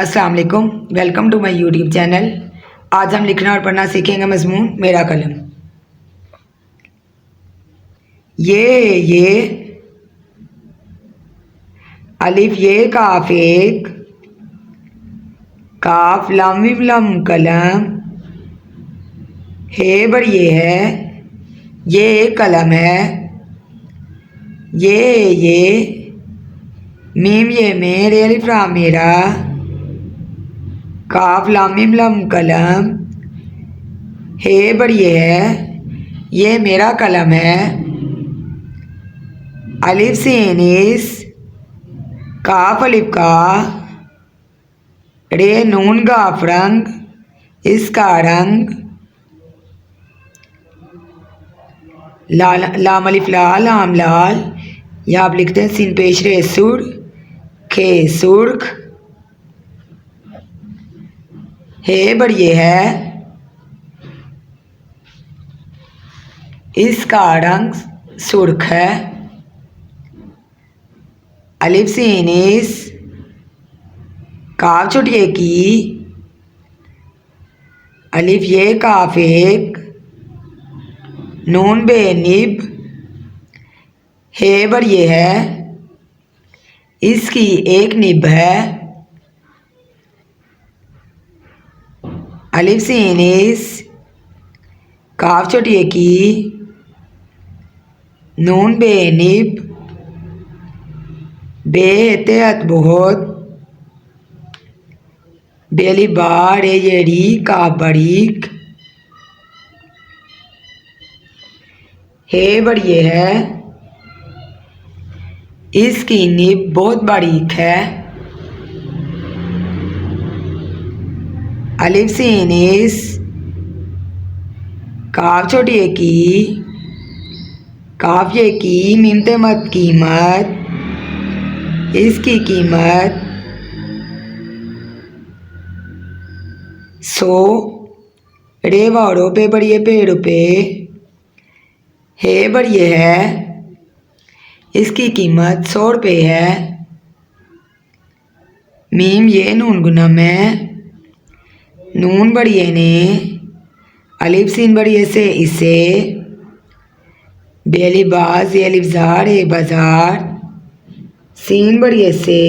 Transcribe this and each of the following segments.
अस्सलाम वालेकुम, welcome to my YouTube channel. आज हम लिखना और पढ़ना सीखेंगे मजमून मेरा कलम। ये अलिफ ये काफ एक, काफ लाम मीम लम कलम, हे बर ये है, ये एक कलम है। ये मीम ये मेरे, अलिफ रा मेरा, काफ लाम मीम लम कलम, हे बर ये है, ये मेरा कलम है। अलिफ सीन इस, काफ अलिफ का, रे नून गाफ रंग, इसका रंग, लाम अलिफ लाल आम लाल, यहाँ आप लिखते हैं सीन पेश रे सुर खे सुर्ख, हे बर ये है, इसका रंग सुर्ख है। अलिफ सीन इस, काफ छोटिए की, अलिफ ये काफ एक, नून बे निब, हे बर ये है, इसकी एक निब है। अलिफ सीन इस, काफ छोटिए की, नून बे निब, बे तेहत बहुत, बेली बार येड़ी का बरीक, हे बर ये है, इसकी निब बहुत बारीक है। अलिफ सीन इस, काफ छोटिए की, काफ ये की, मीम ते मत कीमत, इसकी कीमत 100, रे वारो पे बड़िए पे रुपये, हे बर ये है, इसकी कीमत 100 रुपये है। मीम ये नून गुना में, नून बड़िए ने, अलिफ सीन बड़िए से इसे, बेली बाज ये अलिफ जार ए बाजार, सीन बड़िए से,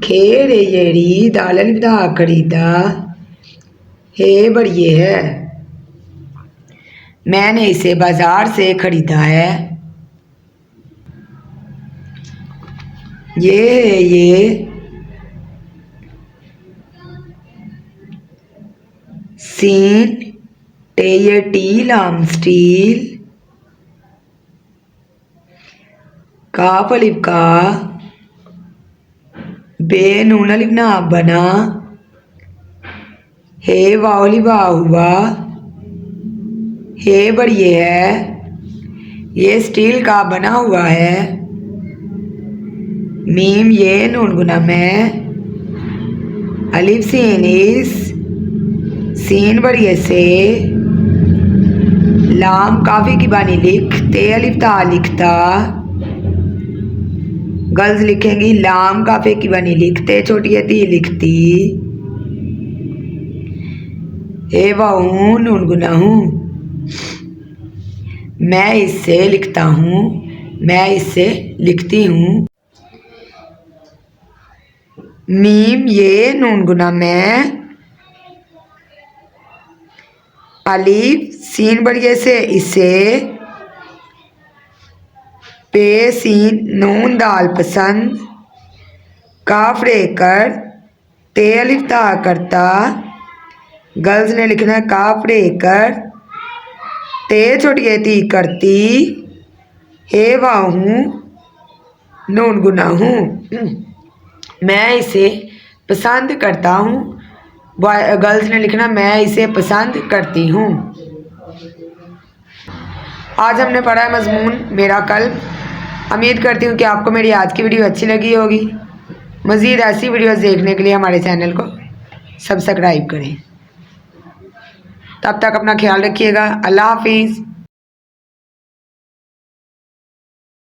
खेर येड़ी दाल अलिफ दा खरीदा, हे बर ये है, मैंने इसे बाजार से खरीदा है। ये सीन टे ये टी लाम स्टील, काफ अलिफ का, बे नून अलिफ ना बना, हे वाओली वाह हुआ, हे बर ये है, ये स्टील का बना हुआ है। मीम ये नून गुना में, अलिफ सीन इस, सीन बड़िए से, लाम काफी की बानी लिख, ते अलिफ ता लिखता, गल्स लिखेंगी, लाम काफे की बानी लिखते छोटी ती लिखती, हे वाहू नून गुना हूँ, मैं इससे लिखता हूँ, मैं इससे लिखती हूँ। मीम ये नून गुना में, अलिफ सीन बड़िए से इसे, पे सीन नून दाल पसंद, काफ रे कर, ते अलिफ ता करता, गर्ल्स ने लिखना है काफ रे कर, ते छोटी ती करती, हे वाहू नून गुना हूँ, मैं इसे पसंद करता हूँ। गर्ल्स ने लिखना मैं इसे पसंद करती हूँ। आज हमने पढ़ा है मजमून मेरा कल्ब। उम्मीद करती हूँ कि आपको मेरी आज की वीडियो अच्छी लगी होगी। मज़ीद ऐसी वीडियोस देखने के लिए हमारे चैनल को सब्सक्राइब करें। तब तक अपना ख्याल रखिएगा। अल्लाह हाफिज़।